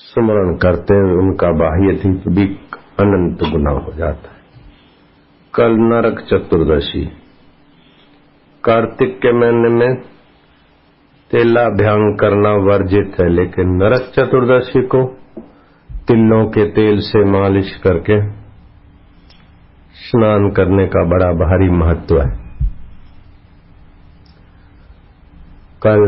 स्मरण करते हुए उनका बाह्य दीप भी अनंत गुना हो जाता है। कल नरक चतुर्दशी, कार्तिक के महीने में तेलाभ्याम करना वर्जित है, लेकिन नरक चतुर्दशी को तिलों के तेल से मालिश करके स्नान करने का बड़ा भारी महत्व है। कल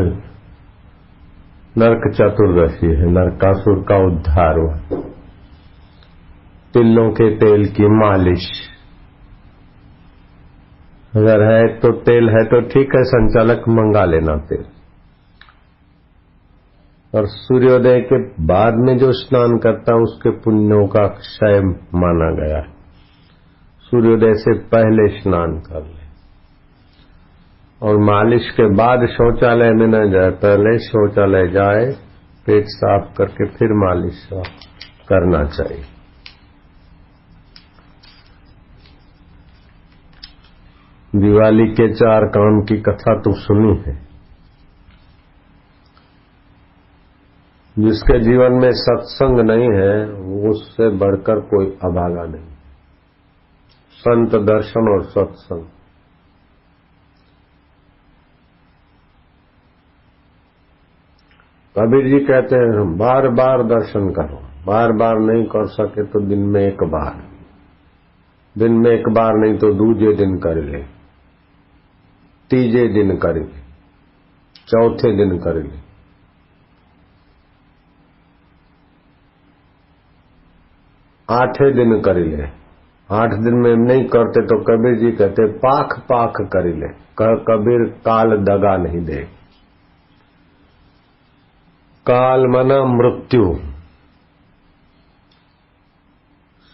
नरक चतुर्दशी है, नरकासुर का उद्धार हुआ। तिलों के तेल की मालिश अगर है तो तेल है तो ठीक है, संचालक मंगा लेना तेल। और सूर्योदय के बाद में जो स्नान करता है उसके पुण्यों का क्षय माना गया है। सूर्योदय से पहले स्नान कर ले और मालिश के बाद शौचालय में न जाए, पहले शौचालय जाए, पेट साफ करके फिर मालिश करना चाहिए। दिवाली के 4 काम की कथा तो सुनी है। जिसके जीवन में सत्संग नहीं है उससे बढ़कर कोई अभागा नहीं। संत दर्शन और सत्संग, कबीर जी कहते हैं बार बार दर्शन करो, बार बार नहीं कर सके तो दिन में एक बार, दिन में एक बार नहीं तो दूजे दिन कर ले, तीजे दिन कर ले, चौथे दिन कर ले। आठवें दिन कर ले। 8 दिन में नहीं करते तो कबीर जी कहते पाख पाख कर ले। कबीर काल दगा नहीं दे। काल मना मृत्यु।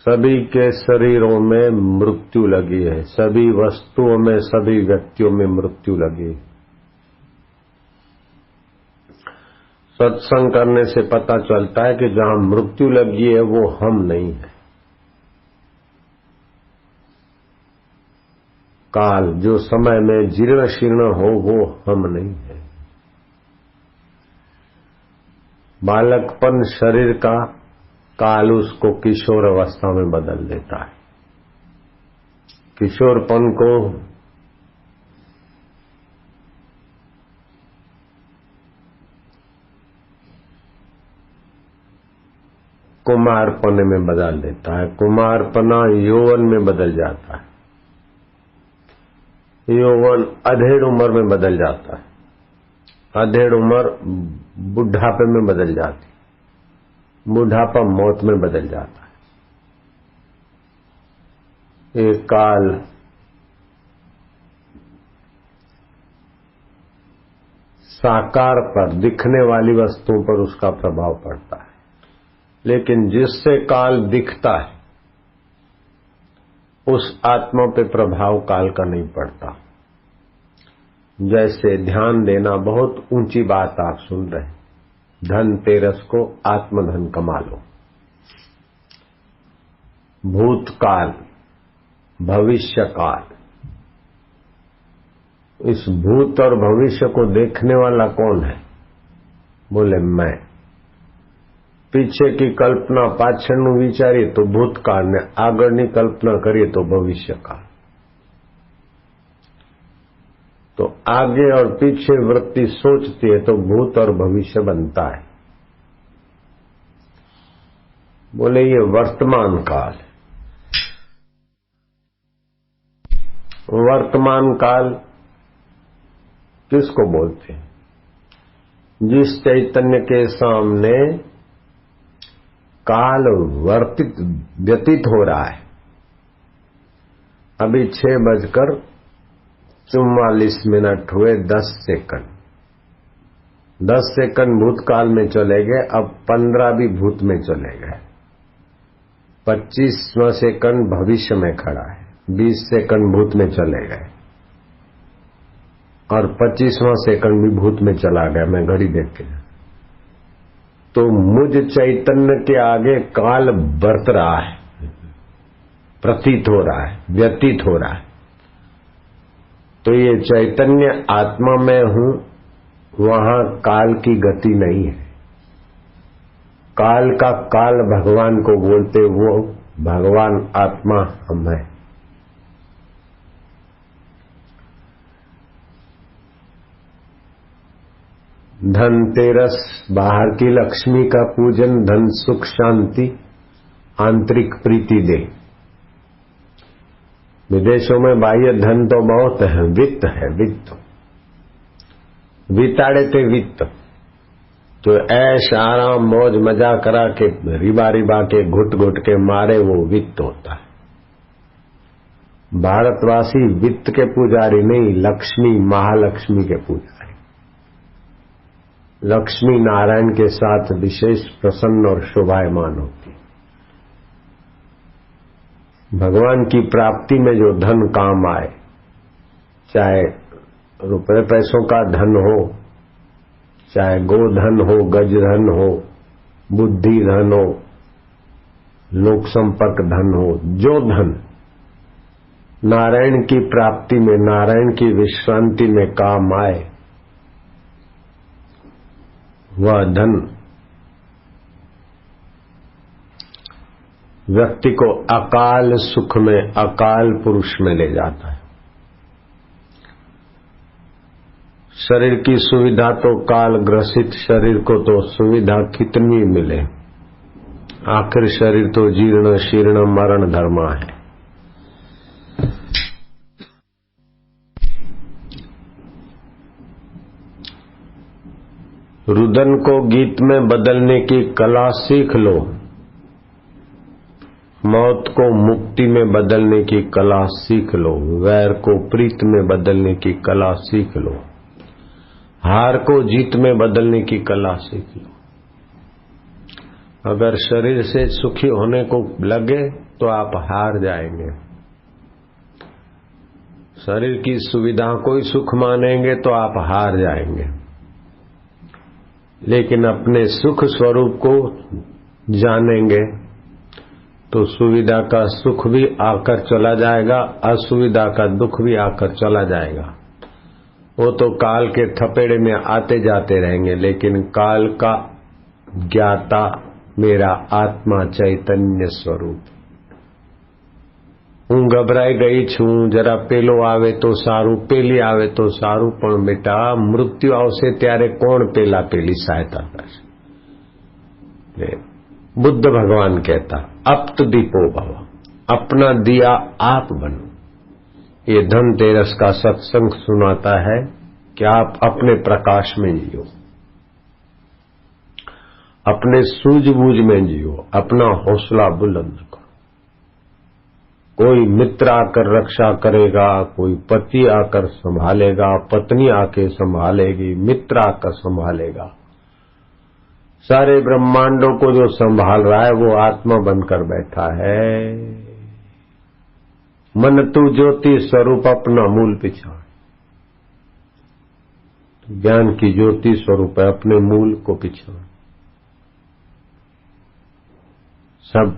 सभी के शरीरों में मृत्यु लगी है, सभी वस्तुओं में, सभी व्यक्तियों में मृत्यु लगी है। सत्संग करने से पता चलता है कि जहां मृत्यु लगी है वो हम नहीं है। काल जो समय में जीर्ण शीर्ण हो वो हम नहीं है। बालकपन शरीर का काल उसको किशोर अवस्था में बदल देता है। किशोरपन को कुमारपने में बदल देता है। कुमारपना यौवन में बदल जाता है। यौवन अधेड़ उम्र में बदल जाता है। अधेड़ उम्र बुढ़ापे में बदल जाती, बुढ़ापा मौत में बदल जाता है। ये काल साकार पर, दिखने वाली वस्तुओं पर उसका प्रभाव पड़ता है, लेकिन जिससे काल दिखता है उस आत्मा पे प्रभाव काल का नहीं पड़ता। जैसे ध्यान देना बहुत ऊंची बात आप सुन रहे हैं, धनतेरस को आत्मधन कमा लो। भूतकाल, भविष्यकाल, इस भूत और भविष्य को देखने वाला कौन है? बोले मैं। पीछे की कल्पना पाछळનું विचारिए तो भूतकाल ने, આગળની कल्पना करिए तो भविष्यकाल। तो आगे और पीछे वृत्ति सोचती है तो भूत और भविष्य बनता है। बोले ये वर्तमान काल। वर्तमान काल किसको बोलते हैं? जिस चैतन्य के सामने काल व्यतीत हो रहा है। अभी 6:44 हुए 10 सेकंड। 10 सेकंड भूतकाल में चले गए, अब 15 भी भूत में चले गए। 25वां सेकंड भविष्य में खड़ा है, 20 सेकंड भूत में चले गए और 25वां सेकंड भी भूत में चला गया। मैं घड़ी देख के, तो मुझ चैतन्य के आगे काल बरत रहा है, प्रतीत हो रहा है, व्यतीत हो रहा है। तो ये चैतन्य आत्मा में हूं, वहां काल की गति नहीं है। काल का काल भगवान को बोलते, वो भगवान आत्मा हम है। धनतेरस बाहर की लक्ष्मी का पूजन, धन सुख शांति आंतरिक प्रीति दे। विदेशों में बाह्य धन तो बहुत है, वित्त है, वित्त विताड़े थे वित्त, तो ऐश आराम मौज मजा करा के रिबा रिबा के घुट घुट के मारे, वो वित्त होता है। भारतवासी वित्त के पुजारी नहीं, लक्ष्मी महालक्ष्मी के पुजारी। लक्ष्मी नारायण के साथ विशेष प्रसन्न और शोभायमान होती है। भगवान की प्राप्ति में जो धन काम आए, चाहे रुपए पैसों का धन हो, चाहे गोधन हो, गजधन हो, बुद्धि धन हो, लोक संपर्क धन हो, जो धन नारायण की प्राप्ति में, नारायण की विश्रांति में काम आए, वह धन व्यक्ति को अकाल सुख में, अकाल पुरुष में ले जाता है। शरीर की सुविधा तो काल ग्रसित शरीर को तो सुविधा कितनी मिले, आखिर शरीर तो जीर्ण शीर्ण मरण धर्मा है। रुदन को गीत में बदलने की कला सीख लो, मौत को मुक्ति में बदलने की कला सीख लो, वैर को प्रीत में बदलने की कला सीख लो, हार को जीत में बदलने की कला सीख लो। अगर शरीर से सुखी होने को लगे तो आप हार जाएंगे। शरीर की सुविधा को ही सुख मानेंगे तो आप हार जाएंगे। लेकिन अपने सुख स्वरूप को जानेंगे तो सुविधा का सुख भी आकर चला जाएगा, असुविधा का दुख भी आकर चला जाएगा। वो तो काल के थपेड़े में आते जाते रहेंगे, लेकिन काल का ज्ञाता मेरा आत्मा चैतन्य स्वरूप। હું ગભરાઈ ગઈ છું, જરા પેલો આવે તો સારું, પેલી આવે તો સારું, પણ બેટા મૃત્યુ આવશે ત્યારે કોણ પેલા પેલી સહાયતા કરશે? बुद्ध भगवान कहता अप्त दीपो भव, अपना दिया आप बनो। ये धनतेरस का सत्संग सुनाता है कि आप अपने प्रकाश में जियो, अपने सूझबूझ में जियो, अपना हौसला बुलंद करो। कोई मित्र आकर रक्षा करेगा, कोई पति आकर संभालेगा, पत्नी आके संभालेगी, मित्र आकर संभालेगा। सारे ब्रह्मांडों को जो संभाल रहा है वो आत्मा बनकर बैठा है। मन तू ज्योति स्वरूप अपना मूल पिछाड़, ज्ञान की ज्योति स्वरूप है, अपने मूल को पिछाड़। सब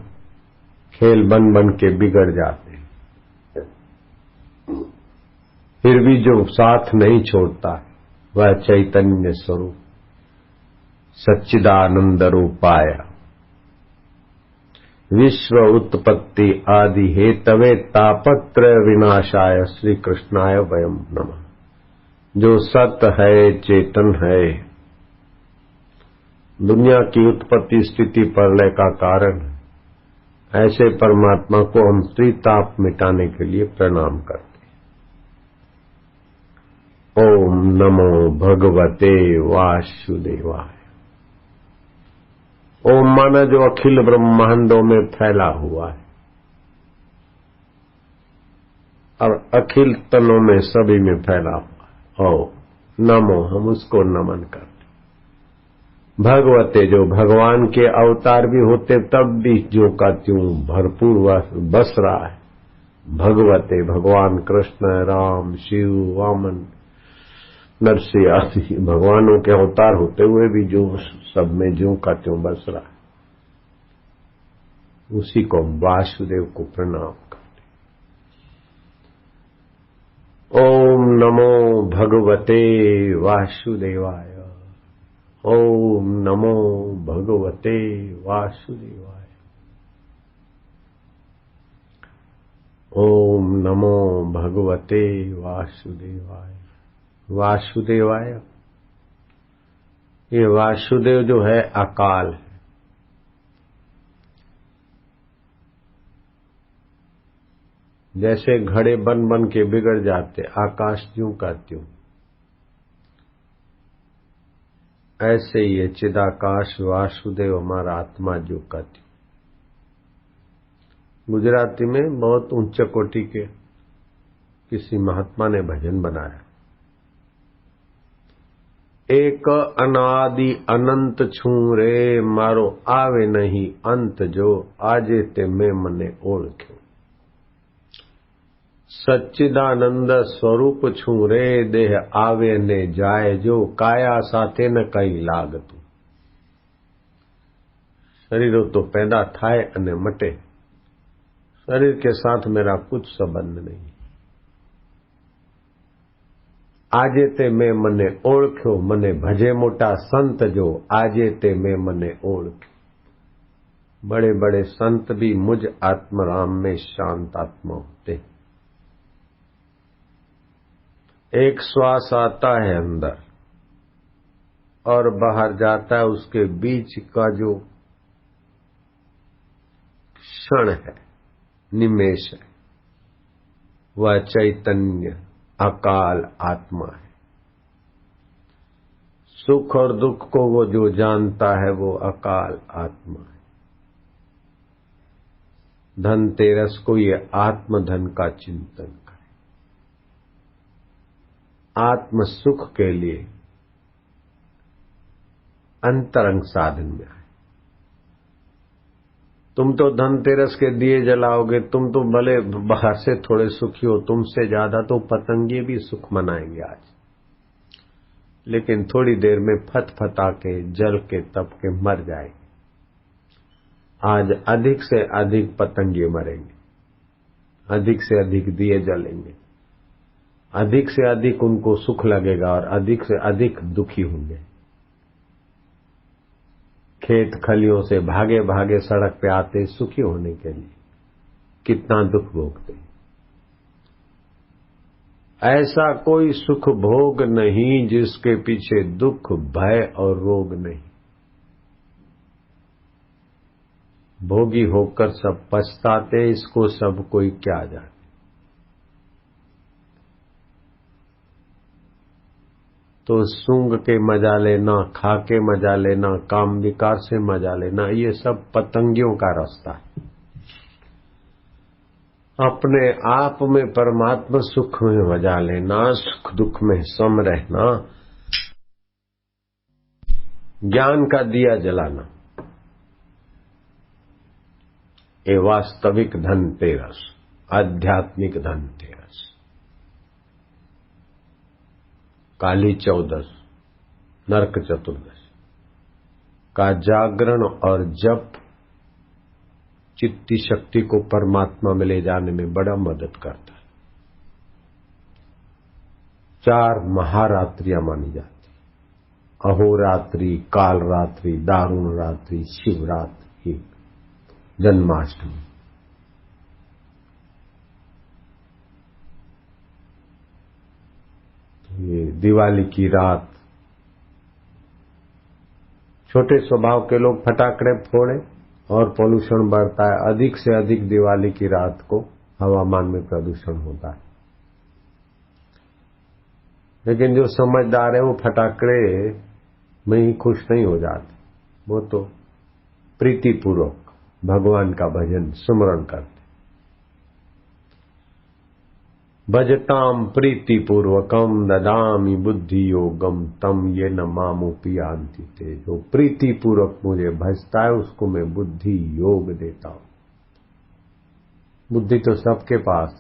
खेल बन बन के बिगड़ जाते हैं। फिर भी जो साथ नहीं छोड़ता वह चैतन्य स्वरूप सच्चिदानंद रूपाय, विश्व उत्पत्ति आदि हेतवे तापत्र विनाशाय श्री कृष्णाय वयम नमः। जो सत है, चेतन है, दुनिया की उत्पत्ति स्थिति प्रलय का कारण, ऐसे परमात्मा को हम त्रिताप मिटाने के लिए प्रणाम करते। ओम नमो भगवते वासुदेवाय। ओम माना जो अखिल ब्रह्मांडों में फैला हुआ है और अखिल तनों में सभी में फैला हुआ है। ओम नमो, हम उसको नमन करते। भगवते, जो भगवान के अवतार भी होते तब भी जो का त्यों भरपूर बस रहा है। भगवते, भगवान कृष्ण, राम, शिव, वामन, नरसिंह आदि भगवानों के अवतार होते हुए भी जो सब में ज्यों का त्यों बस रहा है, उसी को वासुदेव को प्रणाम करते। ओम नमो भगवते वासुदेवाय। ओम नमो भगवते वासुदेवाय। ओम नमो भगवते वासुदेवाय। वासुदेवाय, ये वासुदेव जो है अकाल है। जैसे घड़े बन बन के बिगड़ जाते, आकाश ज्यों का त्यों, ऐसे ही ये चिदाकाश वासुदेव हमारा आत्मा जो का त्यों। गुजराती में बहुत ऊंचे कोटि के किसी महात्मा ने भजन बनाया। एक अनादि अनंत छू रे, मारो आवे नहीं अंत जो, आजे ते मैं मने ओळख्यो। सच्चिदानंद स्वरूप छू रे, देह आवे ने जाए जो, काया साथे न कई लागतु। शरीरो तो पैदा थाय अने मटे, शरीर के साथ मेरा कुछ संबंध नहीं। आजे ते मैं मने ओळख्यो, मने भजे मोटा संत जो, आजे ते मैं मने ओळख्यो। बड़े बड़े संत भी मुझ आत्मराम में शांत आत्मा होते। एक श्वास आता है अंदर और बाहर जाता है, उसके बीच का जो क्षण है, निमेष है, वह चैतन्य अकाल आत्मा है। सुख और दुख को वो जो जानता है वो अकाल आत्मा है। धनतेरस को ये आत्मधन का चिंतन करे, आत्म सुख के लिए अंतरंग साधन में आए। तुम तो धनतेरस के दिए जलाओगे, तुम तो भले बाहर से थोड़े सुखी हो, तुमसे ज्यादा तो पतंगे भी सुख मनाएंगे आज, लेकिन थोड़ी देर में फतफता के जल के तप के मर जाएंगे। आज अधिक से अधिक पतंगे मरेंगे, अधिक से अधिक दिए जलेंगे, अधिक से अधिक उनको सुख लगेगा और अधिक से अधिक दुखी होंगे। खेत खलियों से भागे भागे सड़क पे आते सुखी होने के लिए, कितना दुख भोगते। ऐसा कोई सुख भोग नहीं जिसके पीछे दुख, भय और रोग नहीं। भोगी होकर सब पछताते, इसको सब कोई क्या जाने। तो सूंघ के मजा लेना, खा के मजा लेना, काम विकार से मजा लेना, ये सब पतंगियों का रास्ता है। अपने आप में परमात्मा सुख में मजा लेना, सुख दुख में सम रहना, ज्ञान का दिया जलाना, ये वास्तविक धनतेरस, आध्यात्मिक धनतेरस। काली चौदस, नरक चतुर्दश का जागरण और जप चित्ती शक्ति को परमात्मा में ले जाने में बड़ा मदद करता है। 4 महारात्रियां मानी जाती, अहोरात्रि, कालरात्रि, दारुण रात्रि, शिवरात्रि, जन्माष्टमी। ये दिवाली की रात, छोटे स्वभाव के लोग फटाकड़े फोड़े और पोल्यूशन बढ़ता है। अधिक से अधिक दिवाली की रात को हवामान में प्रदूषण होता है। लेकिन जो समझदार है वो फटाकड़े में ही खुश नहीं हो जाते, वो तो प्रीतिपूर्वक भगवान का भजन सुमरण करते। भजताम प्रीतिपूर्वकम ददामि बुद्धि योगम तम ये न मामुपयान्ति ते। जो प्रीतिपूर्वक मुझे भजता है उसको मैं बुद्धि योग देता हूं। बुद्धि तो सबके पास,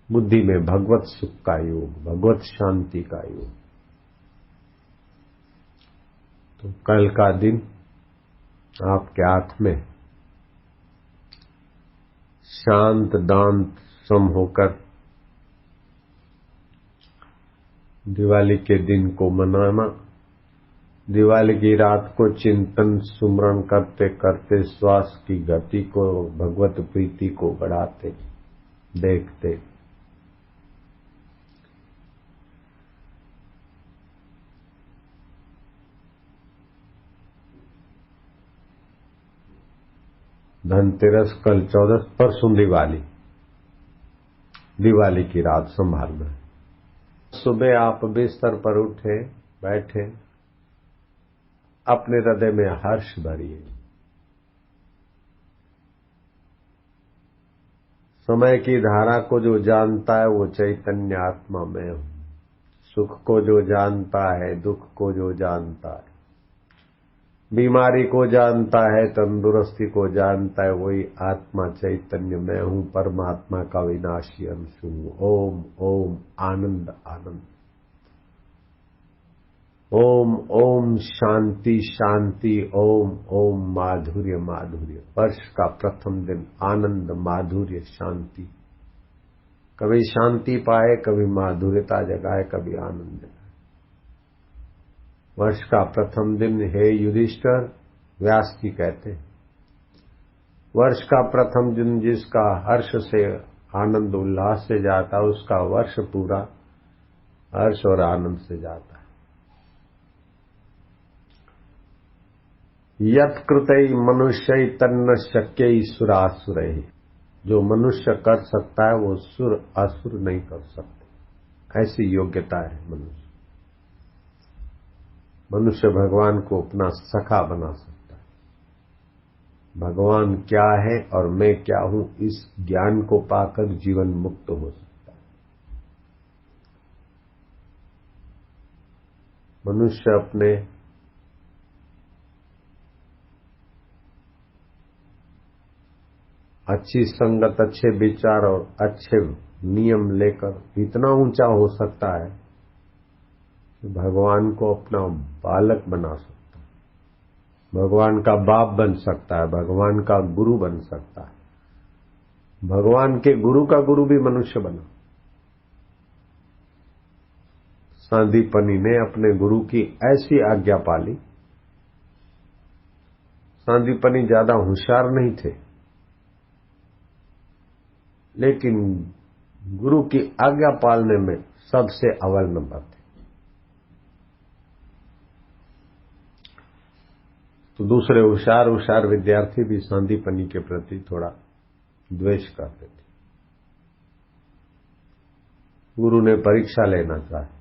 बुद्धि में भगवत सुख का योग, भगवत शांति का योग। तो कल का दिन आपके हाथ में शांत दांत सम होकर दिवाली के दिन को मनाना, दिवाली की रात को चिंतन सुमरण करते करते श्वास की गति को, भगवत प्रीति को बढ़ाते देखते। धनतेरस कल 14, परसों दिवाली की रात संभालना। सुबह आप बिस्तर पर उठे, बैठे, अपने हृदय में हर्ष भरिए। समय की धारा को जो जानता है वो चैतन्य आत्मा में हूं। सुख को जो जानता है, दुख को जो जानता है, बीमारी को जानता है, तंदुरुस्ती को जानता है, वही आत्मा चैतन्य मैं हूं, परमात्मा का विनाशी अंश हूं। ओम ओम आनंद आनंद, ओम ओम शांति शांति, ओम ओम माधुर्य माधुर्य। वर्ष का प्रथम दिन आनंद माधुर्य शांति, कभी शांति पाए, कभी माधुर्यता जगाए, कभी आनंद जगाए। वर्ष का प्रथम दिन हे युधिष्ठिर, व्यास जी कहते हैं, वर्ष का प्रथम दिन जिसका हर्ष से, आनंद उल्लास से जाता है, उसका वर्ष पूरा हर्ष और आनंद से जाता है। यत् कृतै मनुष्य तन्न शक्य सुरासुरै, जो मनुष्य कर सकता है वो सुर असुर नहीं कर सकते, ऐसी योग्यता है मनुष्य। मनुष्य भगवान को अपना सखा बना सकता है। भगवान क्या है और मैं क्या हूं, इस ज्ञान को पाकर जीवन मुक्त हो सकता है। मनुष्य अपने अच्छी संगत, अच्छे विचार और अच्छे नियम लेकर इतना ऊंचा हो सकता है कि भगवान को अपना बालक बना सकता है, भगवान का बाप बन सकता है, भगवान का गुरु बन सकता है। भगवान के गुरु का गुरु भी मनुष्य बना। सांदीपनी ने अपने गुरु की ऐसी आज्ञा पाली। सांदीपनी ज्यादा होशियार नहीं थे, लेकिन गुरु की आज्ञा पालने में सबसे अव्वल नंबर थे। तो दूसरे होशियार विद्यार्थी भी सांदीपनी के प्रति थोड़ा द्वेष करते थे। गुरु ने परीक्षा लेना चाही।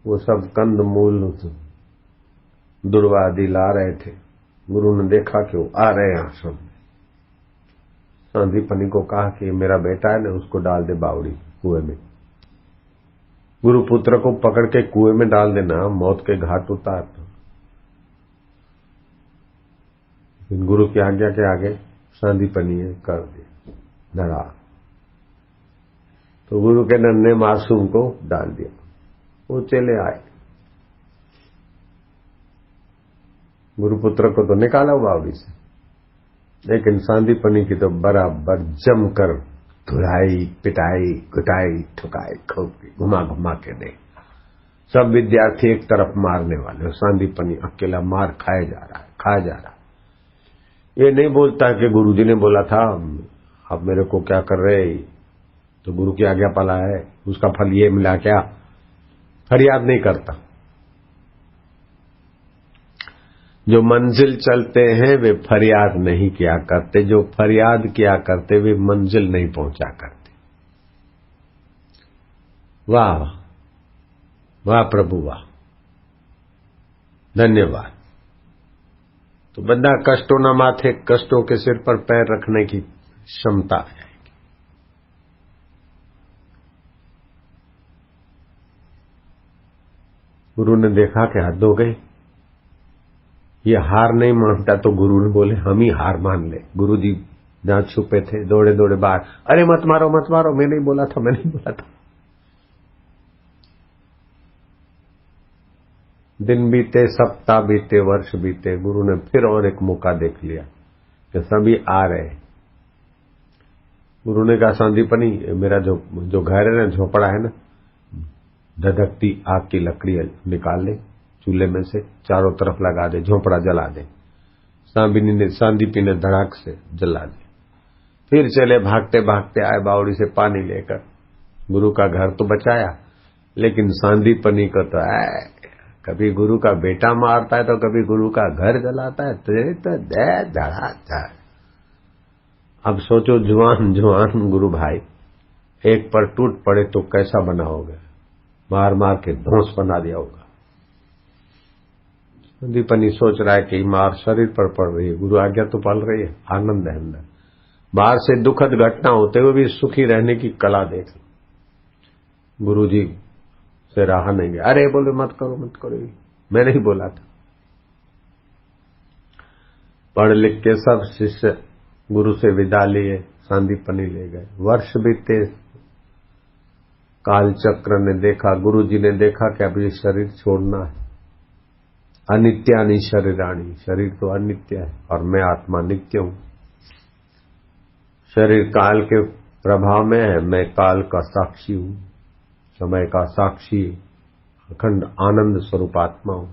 वो सब कंद मूल दुर्वादी ला रहे थे। गुरु ने देखा कि वो आ रहे हैं आश्रम। सांदीपनी को कहा कि मेरा बेटा है ना, उसको डाल दे बावड़ी कुएं में। गुरु पुत्र को पकड़ के कुएं में डाल देना, मौत के घाट उतार दो। गुरु की आज्ञा के आगे सांदीपनी ने कर दिया, धरा। तो गुरु के नन्हे मासूम को डाल दिया। वो चले आए, गुरुपुत्र को तो निकाला बावड़ी से, लेकिन सांदीपनी की तो बराबर जमकर धुलाई, पिटाई, कुटाई, ठुकाई, खोपी, घुमा घुमा के दे। सब विद्यार्थी एक तरफ मारने वाले, सांदीपनी अकेला मार खाया जा रहा है। ये नहीं बोलता कि गुरुजी ने बोला था अब मेरे को क्या कर रहे, तो गुरु की आज्ञा पाला है, उसका फल ये मिला क्या, फरियाद नहीं करता। जो मंजिल चलते हैं वे फरियाद नहीं किया करते, जो फरियाद किया करते वे मंजिल नहीं पहुंचा करते। वाह वाह वाह प्रभु वाह, धन्यवाद। तो बंदा कष्टों न माथे, कष्टों के सिर पर पैर रखने की क्षमता है। गुरु ने देखा कि हद हो गई, ये हार नहीं मानता, तो गुरु ने बोले हम ही हार मान ले। गुरु जी जहां छुपे थे दौड़े दौड़े बाहर, अरे मत मारो मत मारो, मैं नहीं बोला था। दिन बीते, सप्ताह बीते, वर्ष बीते, गुरु ने फिर और एक मौका देख लिया कि सभी आ रहे। गुरु ने कहा संदीपनी, मेरा जो घर है ना, झोपड़ा है ना, धधकती आग की लकड़ी निकाल ले चूल्हे में से, चारों तरफ लगा दे, झोपड़ा जला दे। सांदीपी ने धड़ाक से जला दे। फिर चले, भागते भागते आए बावड़ी से पानी लेकर। गुरु का घर तो बचाया, लेकिन सांदीपनी को तो कभी गुरु का बेटा मारता है तो कभी गुरु का घर जलाता है, तो दे धड़ा। अब सोचो, जुआन गुरु भाई एक पर टूट पड़े तो कैसा बना होगा, मार मार के धौंस बना दिया होगा। संदीपनी सोच रहा है कि मार शरीर पर पड़ रही है, गुरु आज्ञा तो पाल रही है, आनंद है अंदर। बाहर से दुखद घटना होते हुए भी सुखी रहने की कला देख लो। गुरु जी से रहा नहीं गया, अरे बोले मत करो, मैं नहीं बोला था। पढ़ लिख के सब शिष्य गुरु से विदा लिए, सांदीपनी ले गए। वर्ष बीते, काल चक्र ने देखा, गुरु जी ने देखा कि अब ये शरीर छोड़ना है। अनित्यानि शरीराणि, शरीर तो अनित्य है और मैं आत्मा नित्य हूं। शरीर काल के प्रभाव में है, मैं काल का साक्षी हूं, समय का साक्षी, अखंड आनंद स्वरूप आत्मा हूं।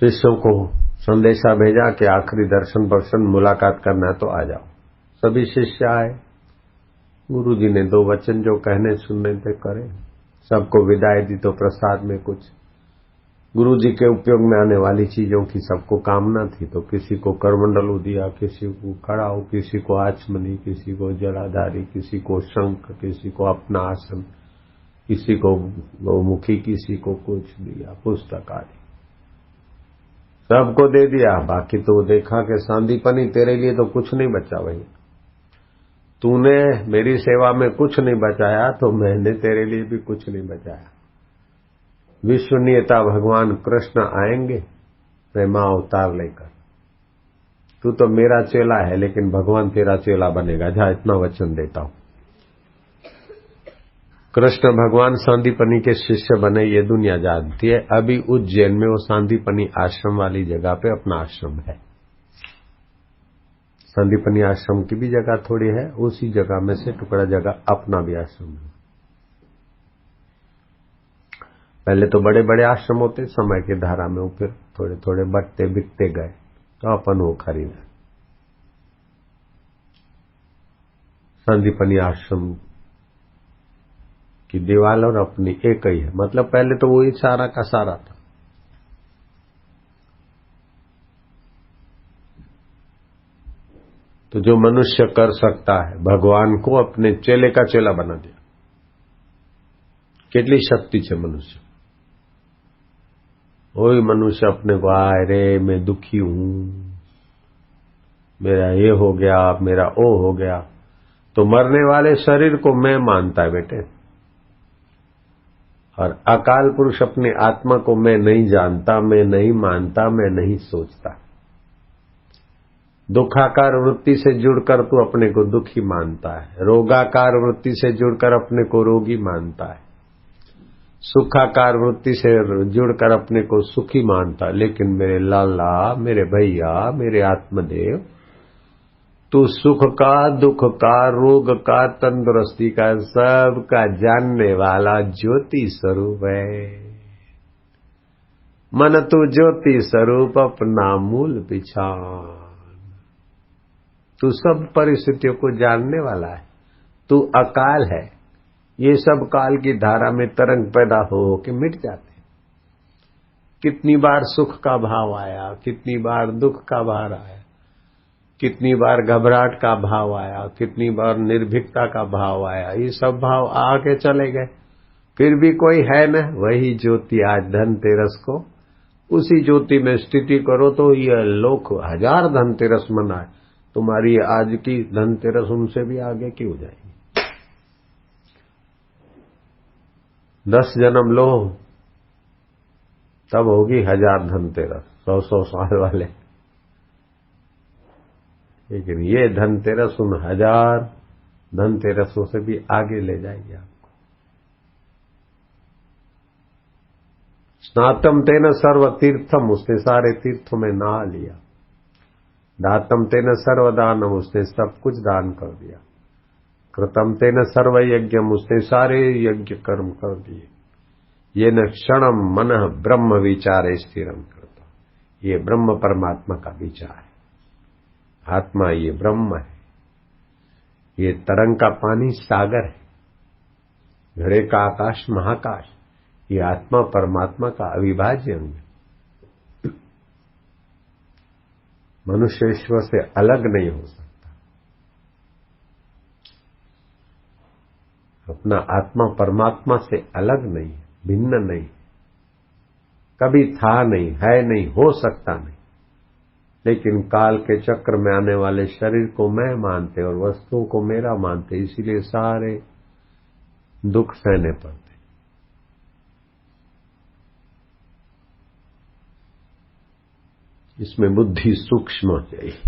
शिष्यों को संदेशा भेजा कि आखिरी दर्शन मुलाकात करना तो आ जाओ। सभी शिष्य आए। गुरु जी ने 2 वचन जो कहने सुनने थे करे, सबको विदाई दी। तो प्रसाद में कुछ गुरु जी के उपयोग में आने वाली चीजों की सबको कामना थी, तो किसी को करमंडलू दिया, किसी को खड़ाऊ, किसी को आचमनी, किसी को जलाधारी, किसी को शंख, किसी को अपना आसन, किसी को गौमुखी, किसी को कुछ दिया, पुस्तक आदि सबको दे दिया। बाकी तो देखा कि सांदीपनी तेरे लिए तो कुछ नहीं बचा भाई, तूने मेरी सेवा में कुछ नहीं बचाया तो मैंने तेरे लिए भी कुछ नहीं बचाया। विश्वनीयता भगवान कृष्ण आएंगे प्रेमा अवतार लेकर, तू तो मेरा चेला है लेकिन भगवान तेरा चेला बनेगा, जहां इतना वचन देता हूं। कृष्ण भगवान सांदीपनी के शिष्य बने, ये दुनिया जानती है। अभी उज्जैन में वो सांदीपनी आश्रम वाली जगह पे अपना आश्रम है। सांदीपनी आश्रम की भी जगह थोड़ी है, उसी जगह में से टुकड़ा जगह अपना भी आश्रम है। पहले तो बड़े बड़े आश्रम होते, समय की धारा में वो फिर थोड़े थोड़े बढ़ते बिकते गए, तो अपन वो खरीदा। सांदीपनी आश्रम की दीवार और अपनी एक ही है, मतलब पहले तो वो ही सारा का सारा था। तो जो मनुष्य कर सकता है, भगवान को अपने चेले का चेला बना दिया। કેટલી शक्ति છે मनुष्य। वही मनुष्य अपने को आए रे मैं दुखी हूं, मेरा ये हो गया, मेरा ओ हो गया, तो मरने वाले शरीर को मैं मानता है बेटे। और अकाल पुरुष अपनी आत्मा को मैं नहीं जानता, मैं नहीं मानता, मैं नहीं सोचता। दुखाकार वृत्ति से जुड़कर तू अपने को दुखी मानता है, रोगाकार वृत्ति से जुड़कर अपने को रोगी मानता है, सुखाकार वृत्ति से जुड़कर अपने को सुखी मानता है। लेकिन मेरे लाला, मेरे भैया, मेरे आत्मदेव, तू सुख का, दुख का, रोग का, तंदुरुस्ती का, सब का जानने वाला ज्योति स्वरूप है। मन तू ज्योति स्वरूप अपना मूल पिछान। तू सब परिस्थितियों को जानने वाला है, तू अकाल है। ये सब काल की धारा में तरंग पैदा हो के मिट जाते हैं। कितनी बार सुख का भाव आया, कितनी बार दुख का भाव आया, कितनी बार घबराहट का भाव आया, कितनी बार निर्भीकता का भाव आया, ये सब भाव आके चले गए, फिर भी कोई है न। वही ज्योति आज धनतेरस को उसी ज्योति में स्थिति करो तो ये लोग 1000 धनतेरस मनाए, तुम्हारी आज की धनतेरस उनसे भी आगे की हो जाएगी। 10 जन्म लो तब होगी 1000 धनतेरस, 100 साल वाले। लेकिन ये धनतेरस उन 1000 धनतेरसों से भी आगे ले जाएगी आपको। स्नातम तेन सर्व तीर्थम, उसने सारे तीर्थों में नहा लिया। दातम तेन सर्वदानम, उसने सब कुछ दान कर दिया। कृतम तेन सर्व यज्ञम, उसने सारे यज्ञ कर्म कर दिए। ये न क्षणम मन ब्रह्म विचारे स्थिरम करता, ये ब्रह्म परमात्मा का विचार है। आत्मा ये ब्रह्म है, ये तरंग का पानी सागर है, घड़े का आकाश महाकाश, ये आत्मा परमात्मा का अविभाज्य अंग है। मनुष्य ईश्वर से अलग नहीं हो सकता। अपना आत्मा परमात्मा से अलग नहीं, भिन्न नहीं, कभी था नहीं, है नहीं, हो सकता नहीं। लेकिन काल के चक्र में आने वाले शरीर को मैं मानते और वस्तुओं को मेरा मानते, इसीलिए सारे दुख सहने पड़ते। इसमें बुद्धि सूक्ष्म चाहिए,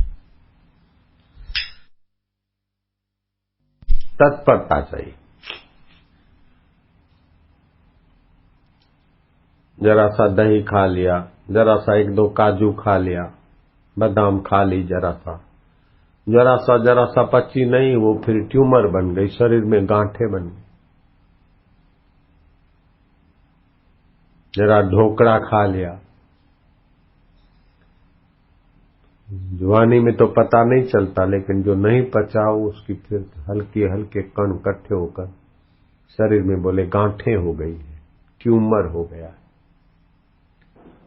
तत्परता चाहिए। जरा सा दही खा लिया, जरा सा एक दो काजू खा लिया, बादाम खा ली, जरा सा पची नहीं, वो फिर ट्यूमर बन गई, शरीर में गांठें बन गई। जरा ढोकड़ा खा लिया, जवानी में तो पता नहीं चलता, लेकिन जो नहीं पचा उसकी फिर हल्के हल्के कण इकट्ठे होकर शरीर में बोले गांठें हो गई है, ट्यूमर हो गया।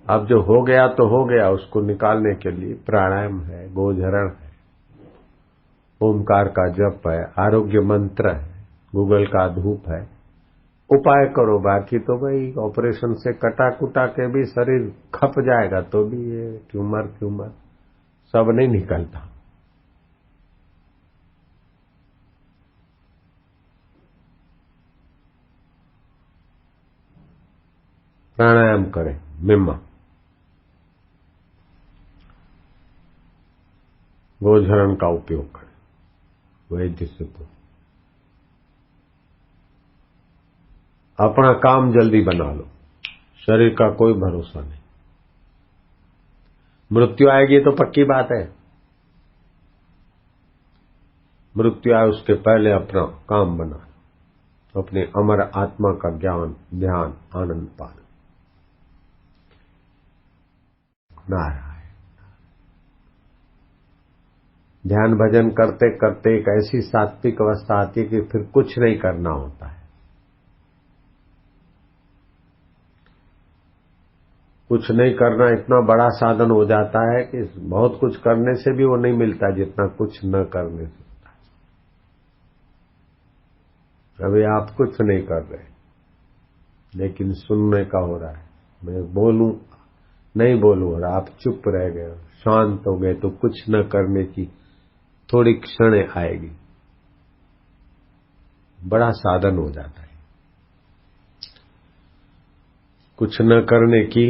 अब जो हो गया तो हो गया, उसको निकालने के लिए प्राणायाम है, गोझरण है, ओमकार का जप है, आरोग्य मंत्र है, गूगल का धूप है, उपाय करो। बाकी तो भाई ऑपरेशन से कटा कुटा के भी शरीर खप जाएगा तो भी ये ट्यूमर सब नहीं निकलता। प्राणायाम करें, मिम्मा गोझरण का उपयोग करें, वैद्य से पूछो। अपना काम जल्दी बना लो, शरीर का कोई भरोसा नहीं। मृत्यु आएगी तो पक्की बात है, मृत्यु आए उसके पहले अपना काम बना लो, अपने अमर आत्मा का ज्ञान, ध्यान, आनंद पान। नारायण। ध्यान भजन करते करते एक ऐसी सात्विक अवस्था आती है कि फिर कुछ नहीं करना होता है। कुछ नहीं करना इतना बड़ा साधन हो जाता है कि बहुत कुछ करने से भी वो नहीं मिलता जितना कुछ न करने से होता है। अभी आप कुछ नहीं कर रहे, लेकिन सुनने का हो रहा है। मैं बोलूं नहीं बोलूं और आप चुप रह गए, शांत हो गए, तो कुछ न करने की थोड़ी क्षण आएगी, बड़ा साधन हो जाता है। कुछ न करने की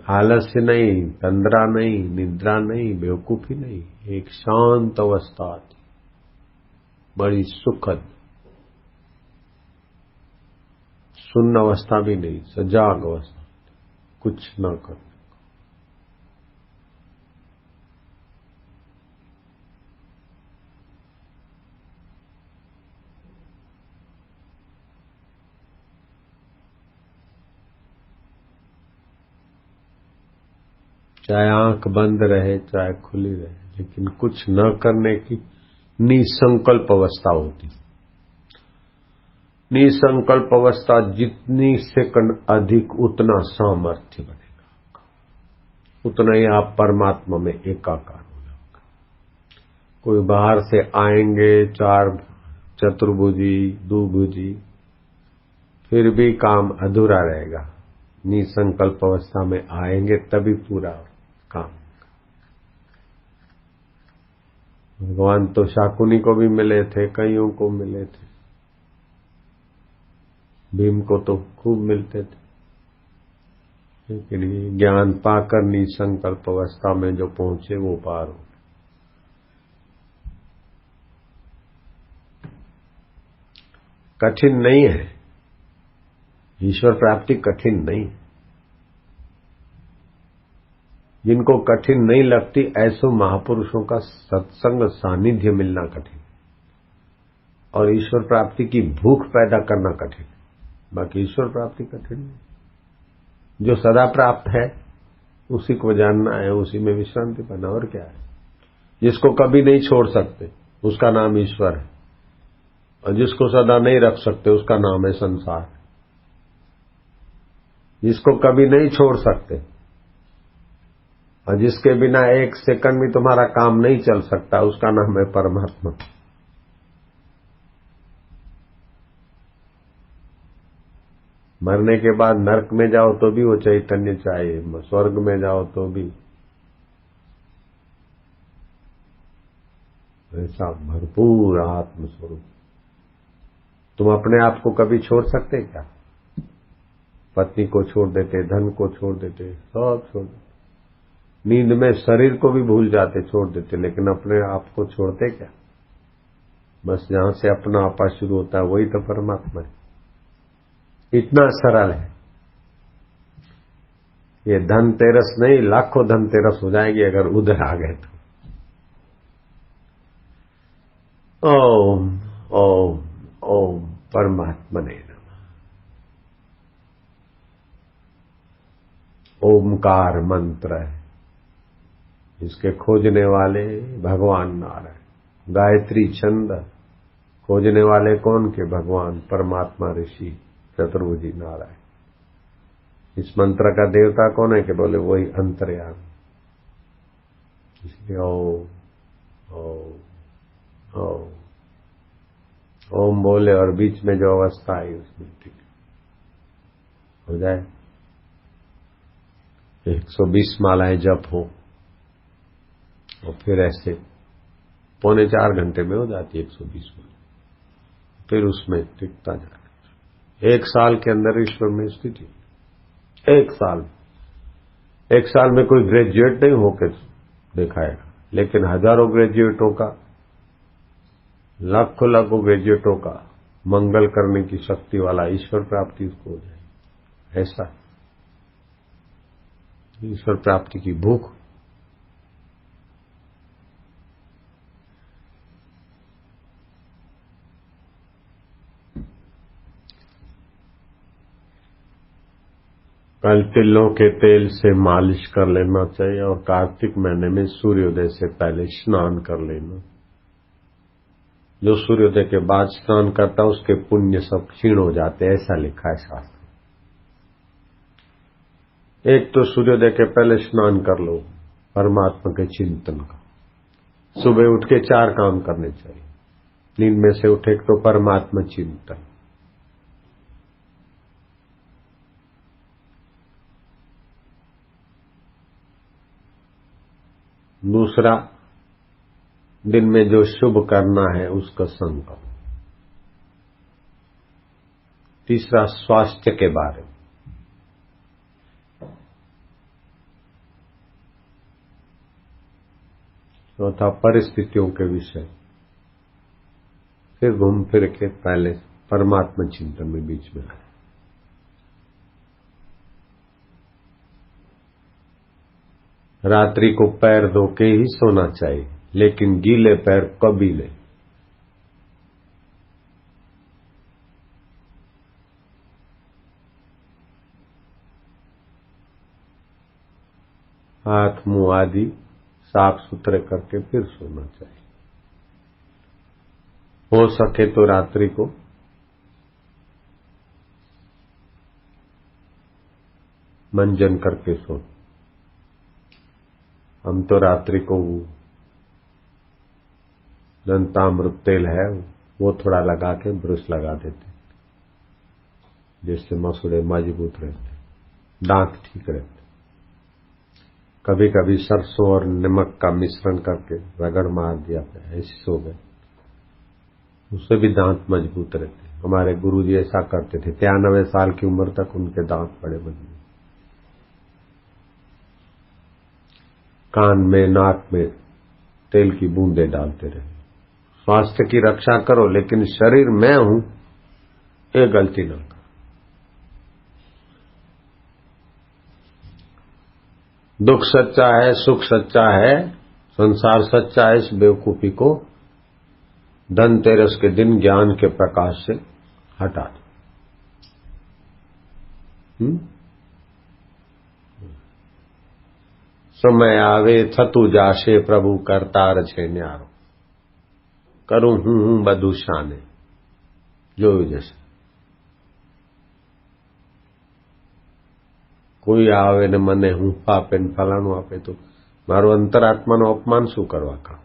आलस्य नहीं, तंद्रा नहीं, निद्रा नहीं, बेवकूफी नहीं, एक शांत अवस्था आती, बड़ी सुखद। सुन्न अवस्था भी नहीं, सजाग अवस्था, कुछ न कर। चाहे आंख बंद रहे, चाहे खुली रहे, लेकिन कुछ न करने की निसंकल्प अवस्था होती। निसंकल्प अवस्था जितनी सेकंड अधिक, उतना सामर्थ्य बनेगा, उतना ही आप परमात्मा में एकाकार हो जाओगे। कोई बाहर से आएंगे, चार चतुर्भुजी, दुभुजी, फिर भी काम अधूरा रहेगा। निसंकल्प अवस्था में आएंगे तभी पूरा काम। भगवान तो शाकुनी को भी मिले थे, कईयों को मिले थे, भीम को तो खूब मिलते थे, लेकिन ये ज्ञान पाकर निसंकल्प अवस्था में जो पहुंचे वो पार हो। कठिन नहीं है, ईश्वर प्राप्ति कठिन नहीं है। जिनको कठिन नहीं लगती ऐसो महापुरुषों का सत्संग सानिध्य मिलना कठिन और ईश्वर प्राप्ति की भूख पैदा करना कठिन। बाकी ईश्वर प्राप्ति कठिन नहीं। जो सदा प्राप्त है उसी को जानना है, उसी में विश्रांति पाना, और क्या है। जिसको कभी नहीं छोड़ सकते उसका नाम ईश्वर है, और जिसको सदा नहीं रख सकते उसका नाम है संसार। जिसको कभी नहीं छोड़ सकते और जिसके बिना एक सेकंड भी तुम्हारा काम नहीं चल सकता उसका नाम है परमात्मा। मरने के बाद नरक में जाओ तो भी वो चैतन्य चाहिए, स्वर्ग में जाओ तो भी ऐसा भरपूर आत्मस्वरूप। तुम अपने आप को कभी छोड़ सकते क्या? पत्नी को छोड़ देते, धन को छोड़ देते, सब छोड़ देते, नींद में शरीर को भी भूल जाते, छोड़ देते, लेकिन अपने आप को छोड़ते क्या? बस जहां से अपना आपा शुरू होता है वही तो परमात्मा है। इतना सरल है। ये धनतेरस नहीं, लाखों धनतेरस हो जाएगी अगर उधर आ गए तो। ओम ओम ओम परमात्मने नमः। ओमकार मंत्र है, इसके खोजने वाले भगवान नारायण। गायत्री छंद खोजने वाले कौन के? भगवान परमात्मा ऋषि चतुर्भुजी नारायण। इस मंत्र का देवता कौन है? कि बोले वही अंतर्यामी। इसलिए ओम ओम ओम ओम बोले और बीच में जो अवस्था आई उसमें ठीक हो जाए। 120 मालाएं जप हो और फिर ऐसे 3.25 घंटे में हो जाती 120 माला, फिर उसमें टिकता जाए। 1 साल के अंदर ईश्वर में स्थिति। 1 साल में कोई ग्रेजुएट नहीं होकर दिखाएगा, लेकिन हजारों ग्रेजुएटों का, लाखों ग्रेजुएटों का मंगल करने की शक्ति वाला ईश्वर प्राप्ति उसको हो जाए। ऐसा ईश्वर प्राप्ति की भूख। कल तिलों के तेल से मालिश कर लेना चाहिए और कार्तिक महीने में सूर्योदय से पहले स्नान कर लेना। जो सूर्योदय के बाद स्नान करता है उसके पुण्य सब क्षीण हो जाते हैं, ऐसा लिखा है शास्त्र। एक तो सूर्योदय के पहले स्नान कर लो परमात्मा के चिंतन का। सुबह उठ के 4 काम करने चाहिए। नींद में से उठे तो परमात्मा चिंतन, दूसरा दिन में जो शुभ करना है उसका संकल्प, तीसरा स्वास्थ्य के बारे में, चौथा परिस्थितियों के विषय, फिर घूम फिर के पहले परमात्मा चिंतन में बीच में आए। रात्रि को पैर धो के ही सोना चाहिए, लेकिन गीले पैर कभी नहीं। हाथ मुंह आदि साफ सुथरे करके फिर सोना चाहिए। हो सके तो रात्रि को मंजन करके सो। हम तो रात्रि को दंतामृत तेल है वो थोड़ा लगा के ब्रश लगा देते, जिससे मसूड़े मजबूत रहते, दांत ठीक रहते। कभी कभी सरसों और नमक का मिश्रण करके रगड़ मार दिया, ऐसे सो गए, उससे भी दांत मजबूत रहते। हमारे गुरुजी ऐसा करते थे, 93 साल की उम्र तक उनके दांत बड़े मजबूत। कान में नाक में तेल की बूंदें डालते रहे। स्वास्थ्य की रक्षा करो, लेकिन शरीर मैं हूं ये गलती ना करो। दुख सच्चा है, सुख सच्चा है, संसार सच्चा है, इस बेवकूफी को धनतेरस के दिन ज्ञान के प्रकाश से हटा दो। समय आवे थतु जाशे प्रभु करतार छे न्यारो, करूं हूं बधु शाने जो जैसे। कोई आवे ने मने हूं पापे ने फलाणु आपे तो मारो अंतरात्मा अपमान शू करवा का।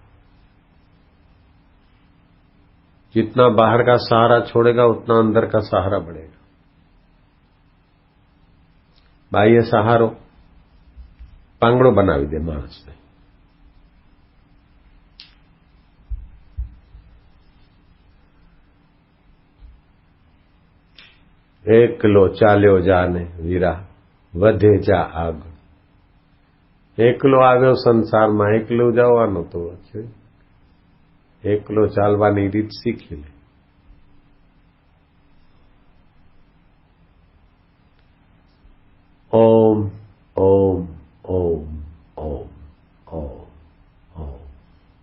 जितना बाहर का सहारा छोड़ेगा उतना अंदर का सहारा बढ़ेगा। बाह्य सहारो પાંગડો બનાવી દે માણસને। એકલો ચાલ્યો જાને વીરા વધે જા આગળ। એકલો આવ્યો સંસારમાં, એકલો જવાનો તો છે, એકલો ચાલવાની રીત શીખી લે। ઓમ ઓમ ओम ओम ओम ओम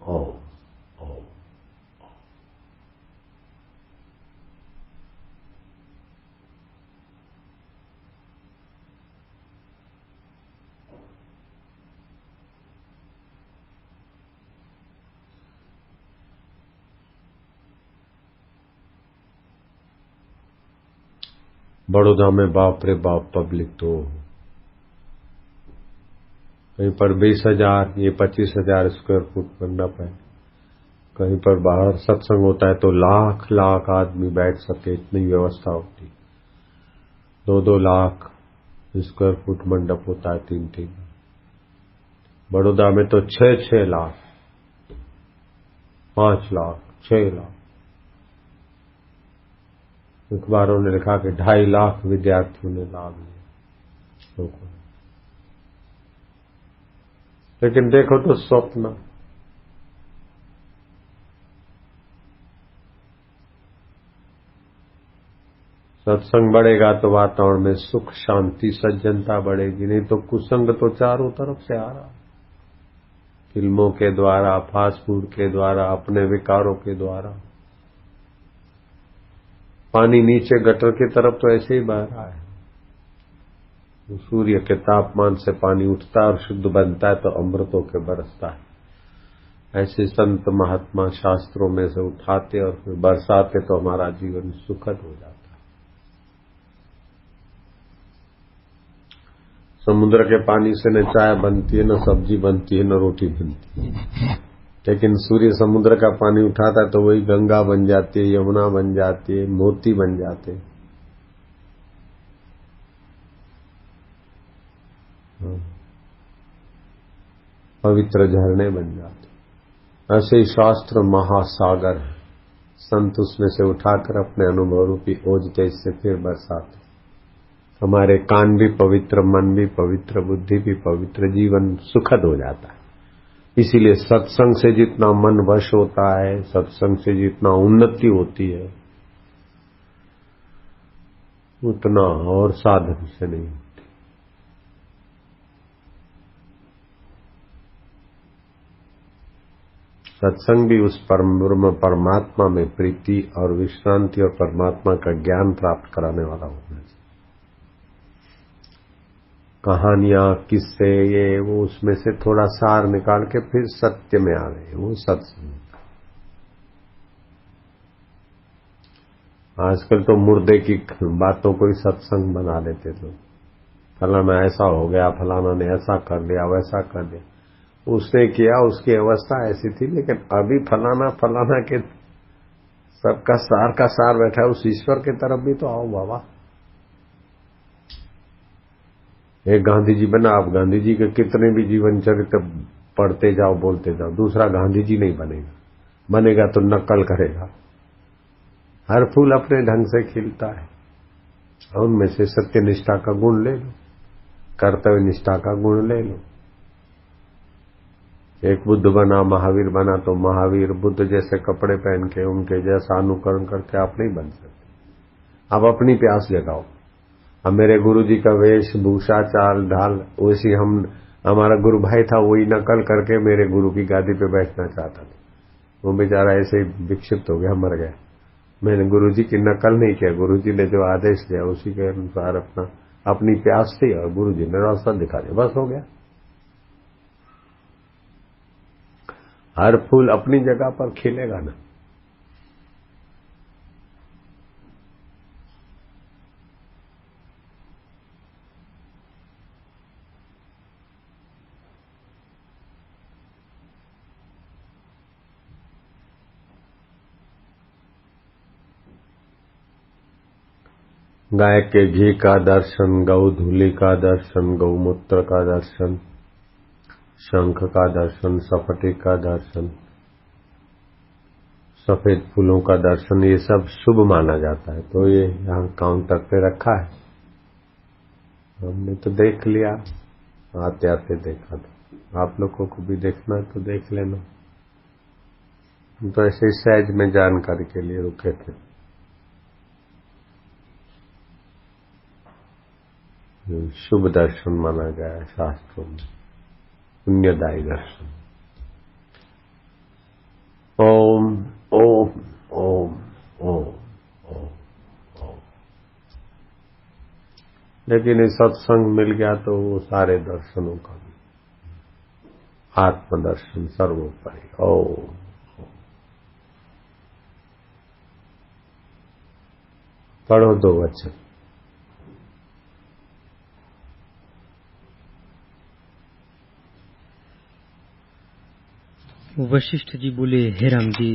ओम ओम। बड़ौदा में बाप रे बाप पब्लिक तो कहीं पर 20,000, ये 25,000 स्क्वायर फुट मंडप है। कहीं पर बाहर सत्संग होता है तो लाख लाख आदमी बैठ सके इतनी व्यवस्था होती। 2-2 लाख स्क्वायर फुट मंडप होता है, 3-3। बड़ौदा में तो 6-6 लाख, 5 लाख, 6 लाख। अखबारों ने लिखा कि 2.5 लाख विद्यार्थियों ने लाभ लिया लोगों ने। लेकिन देखो तो स्वप्न। सत्संग बढ़ेगा तो वातावरण में सुख शांति सज्जनता बढ़ेगी, नहीं तो कुसंग तो चारों तरफ से आ रहा। फिल्मों के द्वारा, फास्ट फूड के द्वारा, अपने विकारों के द्वारा। पानी नीचे गटर की तरफ तो ऐसे ही बह रहा है। सूर्य के तापमान से पानी उठता है और शुद्ध बनता है तो अमृतों के बरसता है। ऐसे संत महात्मा शास्त्रों में से उठाते और फिर बरसाते तो हमारा जीवन सुखद हो जाता है। समुद्र के पानी से न चाय बनती है, न सब्जी बनती है, न रोटी बनती है। लेकिन सूर्य समुद्र का पानी उठाता है तो वही गंगा बन जाती है, यमुना बन जाती है, मोती बन जाते हैं। पवित्र झरने बन जाते। ऐसे ही शास्त्र महासागर है, संत उसमें से उठाकर अपने अनुभव रूपी ओजते इससे फिर बरसाते। हमारे कान भी पवित्र, मन भी पवित्र, बुद्धि भी पवित्र, जीवन सुखद हो जाता है। इसीलिए सत्संग से जितना मन वश होता है, सत्संग से जितना उन्नति होती है, उतना और साधन से नहीं होती। सत्संग भी उस परम परमात्मा में प्रीति और विश्रांति और परमात्मा का ज्ञान प्राप्त कराने वाला होना चाहिए। कहानियां, किस्से, ये वो उसमें से थोड़ा सार निकाल के फिर सत्य में आ गए, वो सत्संग। आजकल तो मुर्दे की बातों को ही सत्संग बना देते लोग। फलाना ऐसा हो गया, फलाना ने ऐसा कर दिया, वैसा कर दिया, उसने किया, उसकी अवस्था ऐसी थी। लेकिन अभी फलाना फलाना के सबका सार का सार बैठा है, उस ईश्वर की तरफ भी तो आओ बाबा। एक गांधी जी बना, आप गांधी जी के कितने भी जीवन चरित्र पढ़ते जाओ, बोलते जाओ, दूसरा गांधी जी नहीं बनेगा। बनेगा तो नकल करेगा। हर फूल अपने ढंग से खिलता है, उनमें से सत्य निष्ठा का गुण ले लो, कर्तव्य निष्ठा का गुण ले लो। एक बुद्ध बना, महावीर बना, तो महावीर बुद्ध जैसे कपड़े पहन के उनके जैसा अनुकरण करके आप नहीं बन सकते। आप अपनी प्यास जगाओ। अब मेरे गुरु जी का वेश भूषा चाल ढाल वैसी हम हमारा गुरु भाई था, वही नकल करके मेरे गुरु की गादी पे बैठना चाहता था। वो बेचारा ऐसे ही विक्षिप्त हो गया, मर गया। मैंने गुरु जी की नकल नहीं किया, गुरु जी ने जो आदेश दिया उसी के अनुसार अपनी प्यास थी और गुरु जी ने रास्ता दिखा दिया, बस हो गया। हर फूल अपनी जगह पर खिलेगा ना। गाय के घी का दर्शन, गौ धूलि का दर्शन, गौमूत्र का दर्शन, शंख का दर्शन, सफेद का दर्शन, सफेद फूलों का दर्शन, ये सब शुभ माना जाता है। तो ये यहाँ काउंटर पे रखा है, हमने तो देख लिया, आते आते देखा। तो आप लोगों को भी देखना है तो देख लेना। तो ऐसे सहज में जानकारी के लिए रुके थे। शुभ दर्शन माना गया है शास्त्रों में, पुण्यदायी दर्शन। ओम ओम ओम ओम ओम ओम। लेकिन ये सत्संग मिल गया तो वो सारे दर्शनों का भी आत्मदर्शन सर्वोपरि। ओम। पढ़ो 2 वचन। वशिष्ठ जी बोले, हे राम जी,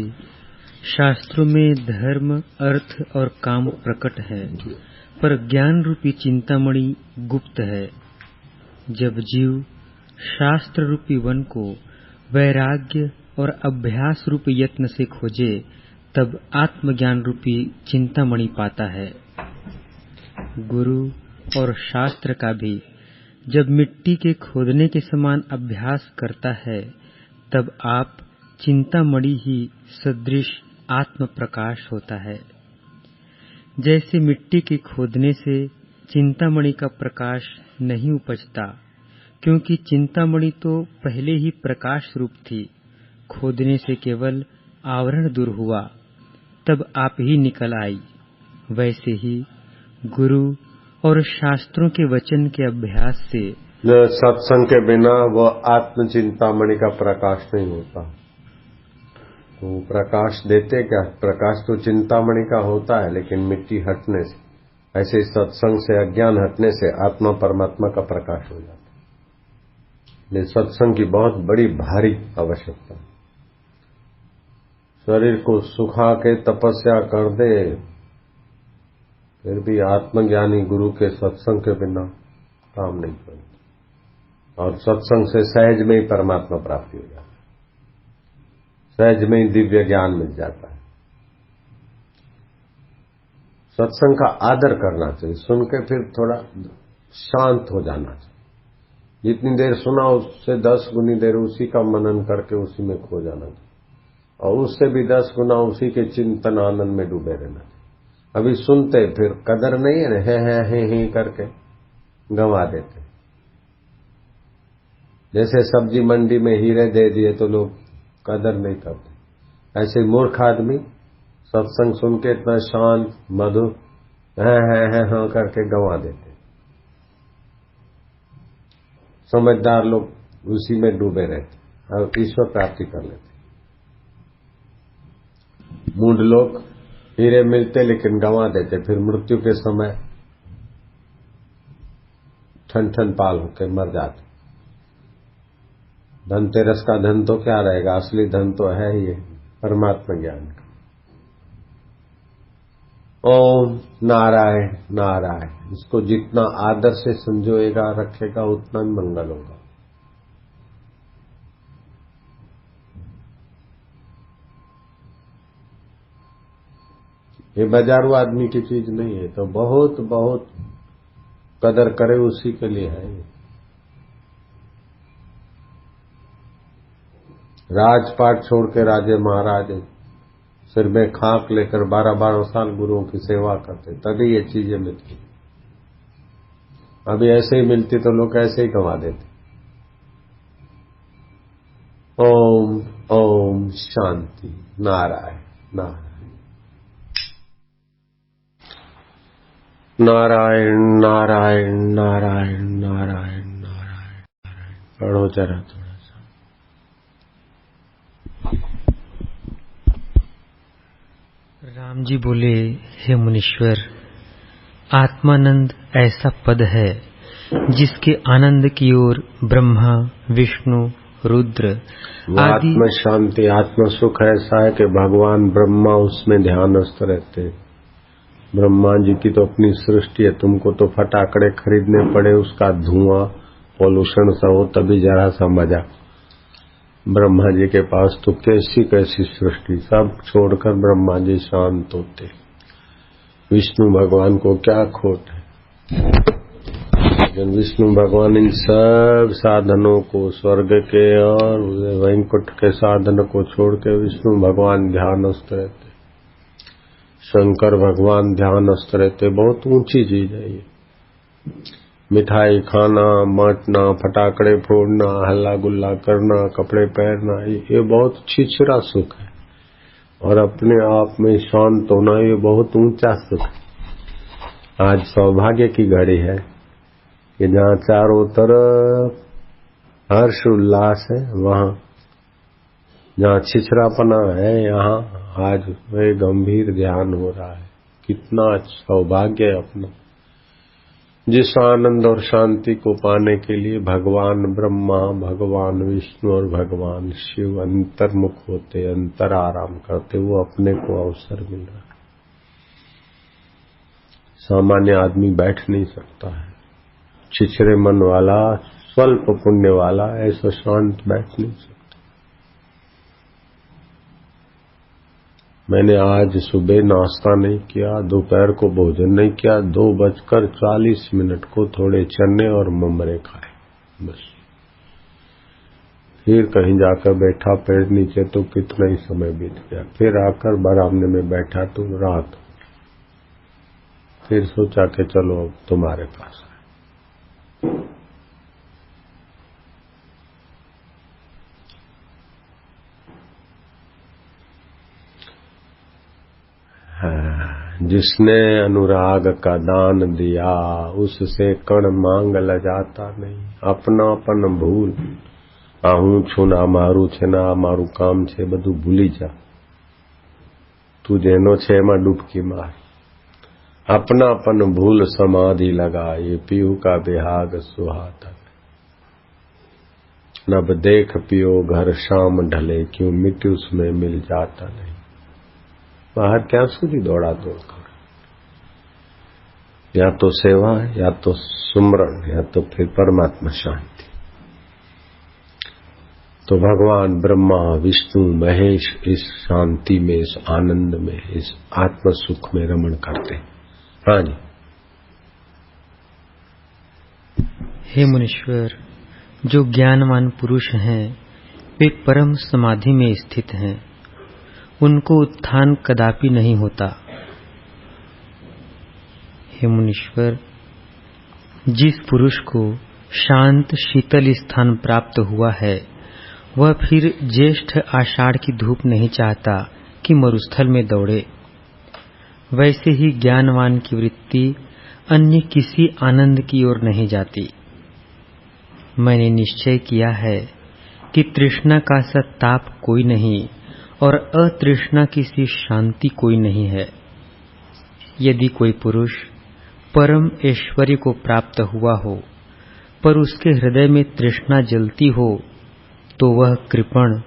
शास्त्रों में धर्म, अर्थ और काम प्रकट है, पर ज्ञान रूपी चिंतामणि गुप्त है। जब जीव शास्त्र रूपी वन को वैराग्य और अभ्यास रूपी यत्न से खोजे, तब आत्मज्ञान रूपी चिंतामणि पाता है। गुरु और शास्त्र का भी जब मिट्टी के खोदने के समान अभ्यास करता है, तब आप चिंतामणि ही सदृश आत्म प्रकाश होता है। जैसे मिट्टी के खोदने से चिंतामणि का प्रकाश नहीं उपजता, क्योंकि चिंतामणि तो पहले ही प्रकाश रूप थी, खोदने से केवल आवरण दूर हुआ, तब आप ही निकल आई। वैसे ही गुरु और शास्त्रों के वचन के अभ्यास से सत्संग के बिना वह आत्म चिंतामणि का प्रकाश नहीं होता। तो प्रकाश देते क्या? प्रकाश तो चिंतामणि का होता है, लेकिन मिट्टी हटने से, ऐसे सत्संग से अज्ञान हटने से आत्मा परमात्मा का प्रकाश हो जाता है। सत्संग की बहुत बड़ी भारी आवश्यकता है। शरीर को सुखा के तपस्या कर दे, फिर भी आत्मज्ञानी गुरु के सत्संग के बिना काम नहीं करता। और सत्संग से सहज में ही परमात्मा प्राप्ति हो जाती है, सहज में ही दिव्य ज्ञान मिल जाता है। सत्संग का आदर करना चाहिए, सुन के फिर थोड़ा शांत हो जाना चाहिए। जितनी देर सुना उससे 10 गुनी देर उसी का मनन करके उसी में खो जाना चाहिए, और उससे भी 10 गुना उसी के चिंतन आनंद में डूबे रहना चाहिए। अभी सुनते फिर कदर नहीं है ना, है करके गंवा देते। जैसे सब्जी मंडी में हीरे दे दिए तो लोग कदर नहीं करते, ऐसे मूर्ख आदमी सत्संग सुन के इतना शांत मधुर है करके गंवा देते। समझदार लोग उसी में डूबे रहते और ईश्वर प्राप्ति कर लेते। मूढ़ लोग हीरे मिलते लेकिन गंवा देते, फिर मृत्यु के समय ठन पाल होकर मर जाते। धनतेरस का धन तो क्या रहेगा, असली धन तो है ही परमात्मा ज्ञान का। ओम नारायण नारायण, इसको जितना आदर से संजोएगा रखेगा उतना ही मंगल होगा। ये बाजारू आदमी की चीज नहीं है, तो बहुत बहुत कदर करे उसी के लिए है। राजपाट छोड़ के राजे महाराज सिर में खाक लेकर 12-12 साल गुरुओं की सेवा करते, तभी ये चीजें मिलती। अभी ऐसे ही मिलती तो लोग ऐसे ही गंवा देते। ओम ओम शांति। नारायण नारायण नारायण नारायण नारायण नारायण नारायण। पढ़ो जरा थोड़ा सा। राम जी बोले, हे मुनीश्वर, आत्मानंद ऐसा पद है जिसके आनंद की ओर ब्रह्मा, विष्णु, रुद्र आदि। आत्म शांति, आत्म सुख ऐसा है कि भगवान ब्रह्मा उसमें ध्यानस्थ रहते हैं। ब्रह्मा जी की तो अपनी सृष्टि है, तुमको तो फटाकड़े खरीदने पड़े, उसका धुआं पॉल्यूशन सा हो तभी जरा सा मजा। ब्रह्मा जी के पास तो कैसी कैसी सृष्टि, सब छोड़कर ब्रह्मा जी शांत होते। विष्णु भगवान को क्या खोट है, लेकिन विष्णु भगवान इन सब साधनों को, स्वर्ग के और वैकुंठ के साधन को छोड़ के विष्णु भगवान ध्यानस्थ रहते, शंकर भगवान ध्यानस्थ रहते। बहुत ऊंची चीज है ये। मिठाई खाना, बांटना, फटाकड़े फोड़ना, हल्ला गुल्ला करना, कपड़े पहनना, ये बहुत छिछरा सुख है, और अपने आप में शांत होना ये बहुत ऊंचा सुख है। आज सौभाग्य की घड़ी है कि जहाँ चारों तरफ हर्ष उल्लास है, वहाँ जहाँ छिछरापना है, यहाँ आज वे गंभीर ध्यान हो रहा है। कितना सौभाग्य है अपना। जिस आनंद और शांति को पाने के लिए भगवान ब्रह्मा, भगवान विष्णु और भगवान शिव अंतर्मुख होते, अंतर आराम करते, वो अपने को अवसर मिल रहा है। सामान्य आदमी बैठ नहीं सकता है, छिछरे मन वाला, स्वल्प पुण्य वाला ऐसा शांत बैठ नहीं सकता। मैंने आज सुबह नाश्ता नहीं किया, दोपहर को भोजन नहीं किया, 2:40 को थोड़े चने और ममरे खाए, बस। फिर कहीं जाकर बैठा पेड़ नीचे तो कितना ही समय बीत गया। फिर आकर बरामदे में बैठा तो रात। फिर सोचा कि चलो अब तुम्हारे पास है। जिसने अनुराग का दान दिया, उससे कण मांग लजाता नहीं। अपनापन भूल, आहूं છું ને મારું છે ને મારું કામ છે બધું ભૂલી जा। तू જેનો છે એમાં ડૂબકી मार। अपनापन भूल समाधि लगा, ये पीहू का बेहाग सुहाता। नब देख पियो घर शाम ढले, क्यों मिट्टी उसमें मिल जाता नहीं। बाहर क्या સુધી दौड़ा दौड़ कर, या तो सेवा, या तो सुमरण, या तो फिर परमात्मा शांति। तो भगवान ब्रह्मा, विष्णु, महेश इस शांति में, इस आनंद में, इस आत्म सुख में रमण करते। हाँ जी। हे मुनीश्वर, जो ज्ञानवान पुरुष हैं वे परम समाधि में स्थित हैं, उनको उत्थान कदापि नहीं होता। हे मुनीश्वर, जिस पुरुष को शांत शीतल स्थान प्राप्त हुआ है, वह फिर ज्येष्ठ आषाढ़ की धूप नहीं चाहता कि मरुस्थल में दौड़े। वैसे ही ज्ञानवान की वृत्ति अन्य किसी आनंद की ओर नहीं जाती। मैंने निश्चय किया है कि तृष्णा का सा ताप कोई नहीं और अतृष्णा की सी शांति कोई नहीं है। यदि कोई पुरुष परम ऐश्वर्य को प्राप्त हुआ हो पर उसके हृदय में तृष्णा जलती हो, तो वह कृपण,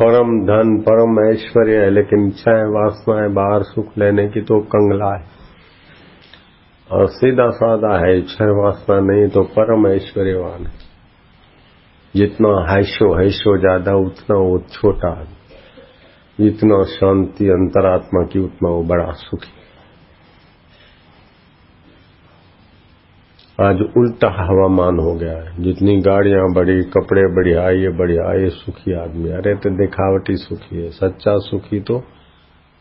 परम धन, परम ऐश्वर्य है, लेकिन इच्छाएं, वासनाएं, बाहर सुख लेने की तो कंगला है, और सीधा साधा है, इच्छा वासना नहीं तो परम ऐश्वर्यवान है। जितना हैशो ज्यादा उतना वो छोटा, जितना शांति अंतरात्मा की उतना वो बड़ा सुखी। आज उल्टा हवामान हो गया है, जितनी गाड़ियां बड़ी, कपड़े बढ़िया, ये सुखी आदमी। अरे तो दिखावटी सुखी है, सच्चा सुखी तो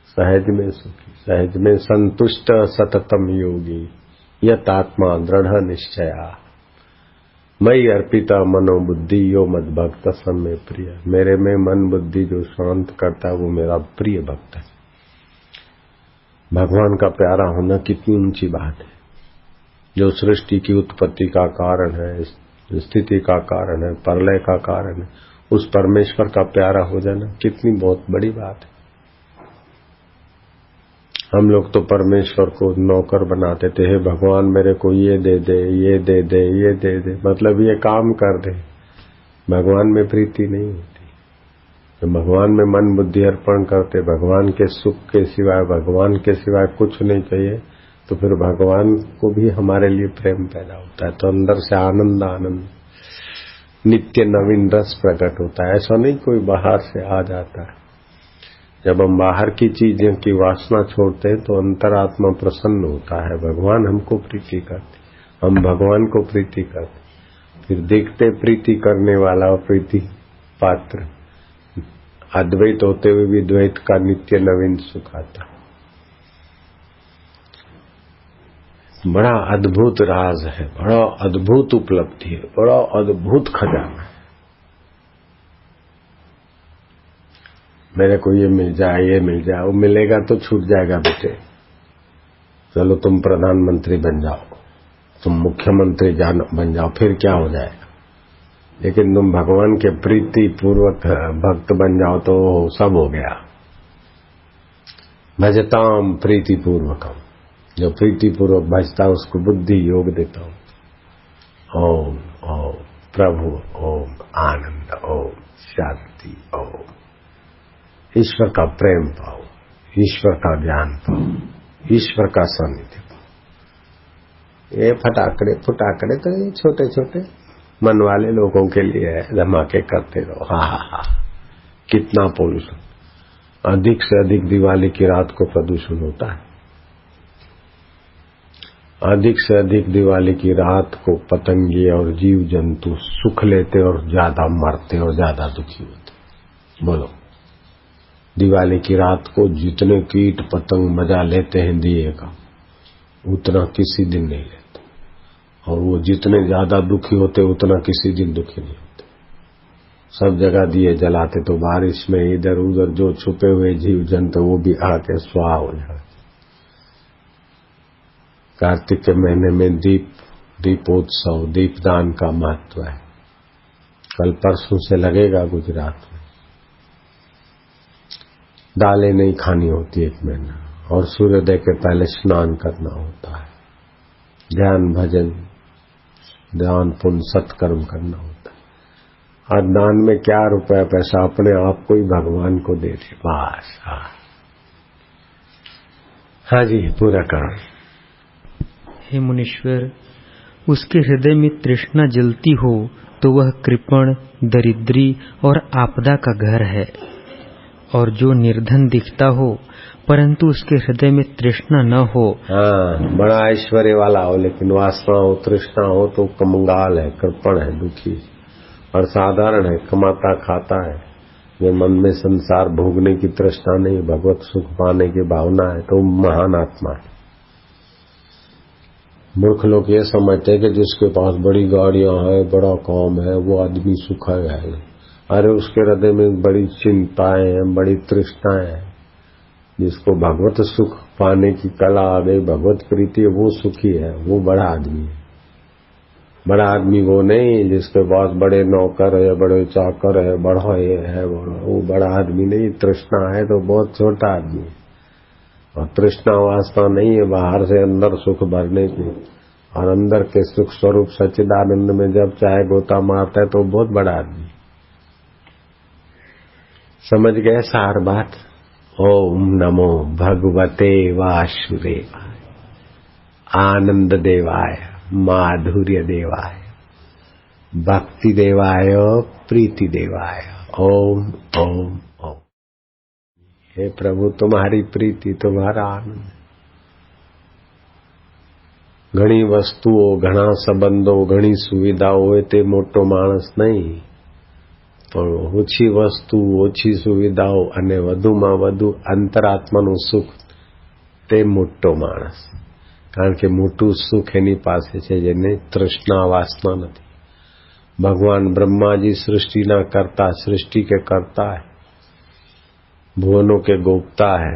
सहज में सुखी, सहज में संतुष्ट सततम योगी, यत आत्मा दृढ़ निश्चया। मई अर्पिता मनोबुद्धि यो मद भक्त सन में प्रिय। मेरे में मन बुद्धि जो शांत करता है वो मेरा प्रिय भक्त है। भगवान का प्यारा होना कितनी ऊंची बात है। जो सृष्टि की उत्पत्ति का कारण है, स्थिति का कारण है, प्रलय का कारण है, उस परमेश्वर का प्यारा हो जाना कितनी बहुत बड़ी बात है। हम लोग तो परमेश्वर को नौकर बनाते थे, हे भगवान मेरे को ये दे दे, ये दे दे, ये दे दे, मतलब ये काम कर दे। भगवान में प्रीति नहीं होती। तो भगवान में मन बुद्धि अर्पण करते, भगवान के सुख के सिवाय, भगवान के सिवाय कुछ नहीं चाहिए, तो फिर भगवान को भी हमारे लिए प्रेम पैदा होता है। तो अंदर से आनंद आनंद नित्य नवीन रस प्रकट होता है। ऐसा नहीं कोई बाहर से आ जाता है। जब हम बाहर की चीजों की वासना छोड़ते हैं तो अंतरात्मा प्रसन्न होता है। भगवान हमको प्रीति करते, हम भगवान को प्रीति करते। फिर देखते प्रीति करने वाला और प्रीति पात्र, अद्वैत होते हुए भी द्वैत का नित्य नवीन सुख आता। बड़ा अद्भुत राज है, बड़ा अद्भुत उपलब्धि है, बड़ा अद्भुत खजाना है। मेरे को ये मिल जाए, ये मिल जाए, वो मिलेगा तो छूट जाएगा बेटे। चलो तुम प्रधानमंत्री बन जाओ, तुम मुख्यमंत्री बन जाओ, फिर क्या हो जाएगा। लेकिन तुम भगवान के प्रीति पूर्वक भक्त बन जाओ तो सब हो गया। भजताम प्रीति पूर्वकम, जो प्रीति पूर्वक भजता उसको बुद्धि योग देता हूं। ओम ओम प्रभु ओम आनंद ओम शांति ओम। ईश्वर का प्रेम पाओ, ईश्वर का ज्ञान पाओ, ईश्वर का सानिध्य पाओ। ये फटाकड़े फुटाकड़े तो ये छोटे छोटे मन वाले लोगों के लिए है, धमाके करते रहो। हा हा हा। कितना पोल्यूशन, अधिक से अधिक दिवाली की रात को प्रदूषण होता है। अधिक से अधिक दिवाली की रात को पतंगे और जीव जंतु सुख लेते और ज्यादा मरते और ज्यादा दुखी होते। बोलो, दिवाली की रात को जितने कीट पतंग मजा लेते हैं दिए का, उतना किसी दिन नहीं लेते। और वो जितने ज्यादा दुखी होते उतना किसी दिन दुखी नहीं होते। सब जगह दिए जलाते तो बारिश में इधर उधर जो छुपे हुए जीव जंतु वो भी आके स्वाहा हो जाते। कार्तिक के महीने में दीपोत्सव, दीपदान का महत्व है। कल परसों से लगेगा गुजरात में। दालें नहीं खानी होती एक महीना, और सूर्योदय के पहले स्नान करना होता है। ध्यान भजन, दान पुण्य सत्कर्म करना होता है। और दान में क्या रुपया पैसा, अपने आप को ही भगवान को दे दे बस। हाँ जी, पूरा काम। हे मुनीश्वर, उसके हृदय में तृष्णा जलती हो तो वह कृपण, दरिद्री और आपदा का घर है। और जो निर्धन दिखता हो परंतु उसके हृदय में तृष्णा न हो, हाँ, बड़ा ऐश्वर्य वाला हो लेकिन वासना हो, तृष्णा हो तो कंगाल है, कृपण है, दुखी। और साधारण है, कमाता खाता है, जो मन में संसार भोगने की तृष्णा नहीं, भगवत सुख पाने की भावना है, तो महान आत्मा है। मूर्ख लोग ये समझते हैं कि जिसके पास बड़ी गाड़ियां है, बड़ा काम है, वो आदमी सुखा है। अरे उसके हृदय में बड़ी चिंताएं हैं, बड़ी तृष्णाएं हैं। जिसको भगवत सुख पाने की कला आ गई, भगवत प्रीति है, वो सुखी है, वो बड़ा आदमी है। बड़ा आदमी वो नहीं जिसके पास बड़े नौकर है, बड़े चाकर है, बड़ा ये है, वो बड़ा आदमी नहीं। तृष्णा है तो बहुत छोटा आदमी है। और तृष्णा वासना नहीं है बाहर से अंदर सुख भरने की, और अंदर के सुख स्वरूप सच्चिदानंद में जब चाहे गोता मारता है तो बहुत बड़ा आदमी। समझ गए सार बात। ओम नमो भगवते वासुदेवाय, आनंद देवाय, माधुर्य देवाय, भक्ति देवाय, प्रीति देवाय। ओम ओम ओम। हे प्रभु, तुम्हारी प्रीति, तुम्हारा आनंद। घणी वस्तुओं, घणा संबंधो, घणी सुविधाओ ते मोटो माणस नहीं, पण ओછી વસ્તુ, ઓછી સુવિધાઓ અને વધુમાં વધુ અંતરાત્માનું સુખ તે મોટો માણસ। કારણ કે મોટું સુખ એની પાસે છે જેને તૃષ્ણા વાસના નથી। भगवान ब्रह्मा जी सृष्टि न करता, सृष्टि के करता है, भुवनों के गोप्ता है।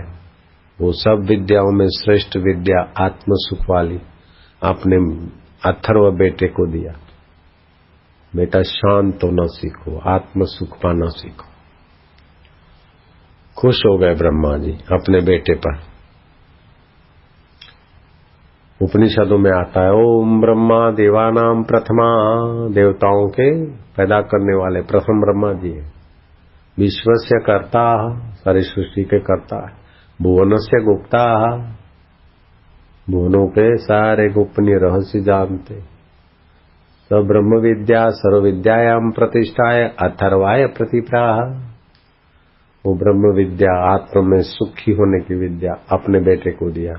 वो सब विद्याओं में श्रेष्ठ विद्या आत्म सुख वाली अपने अथर्व बेटे को दिया। बेटा शांत होना सीखो, आत्म सुख पाना सीखो। खुश हो गए ब्रह्मा जी अपने बेटे पर। उपनिषदों में आता है ओम ब्रह्मा देवानाम प्रथमा, देवताओं के पैदा करने वाले प्रथम ब्रह्मा जी है। विश्वस्य कर्ता, सारी सृष्टि के कर्ता है। भुवनस्य गुप्ता, भुवनों के सारे गोपनीय रहस्य जानते। स ब्रह्म विद्या सर्व विद्यायाम प्रतिष्ठाय अथर्वाय प्रतिप्राह। वो ब्रह्म विद्या आत्म में सुखी होने की विद्या अपने बेटे को दिया,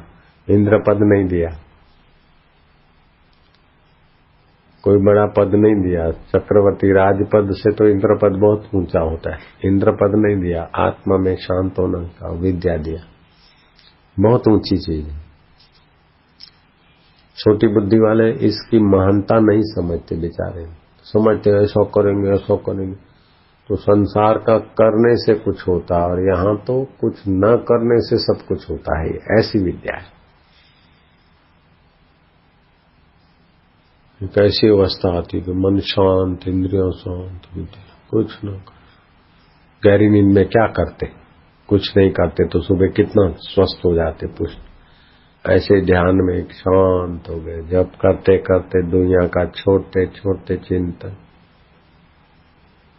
इंद्र पद नहीं दिया, कोई बड़ा पद नहीं दिया। चक्रवर्ती राजपद से तो इंद्र पद बहुत ऊंचा होता है, इंद्र पद नहीं दिया। आत्मा में शांत होने का विद्या दिया, बहुत ऊंची चीज है। छोटी बुद्धि वाले इसकी महानता नहीं समझते बेचारे, समझते ऐसा करेंगे ऐसा करेंगे। तो संसार का करने से कुछ होता और यहाँ तो कुछ न करने से सब कुछ होता है, ऐसी विद्या है। कैसी अवस्था आती कि मन शांत, इंद्रियों शांत, विद्या कुछ न कर। गहरी नींद में क्या करते, कुछ नहीं करते तो सुबह कितना स्वस्थ हो जाते पुष्ट। ऐसे ध्यान में शांत हो गए, जब करते करते दुनिया का छोड़ते छोड़ते चिंतन।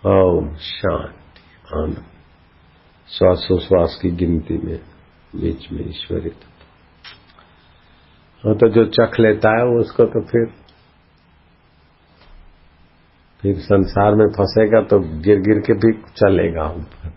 ओम शांति आनंद, श्वासोश्वास की गिनती में बीच में ईश्वरी तत्व। हाँ, तो जो चख लेता है उसको तो फिर संसार में फंसेगा तो गिर गिर के भी चलेगा ऊपर।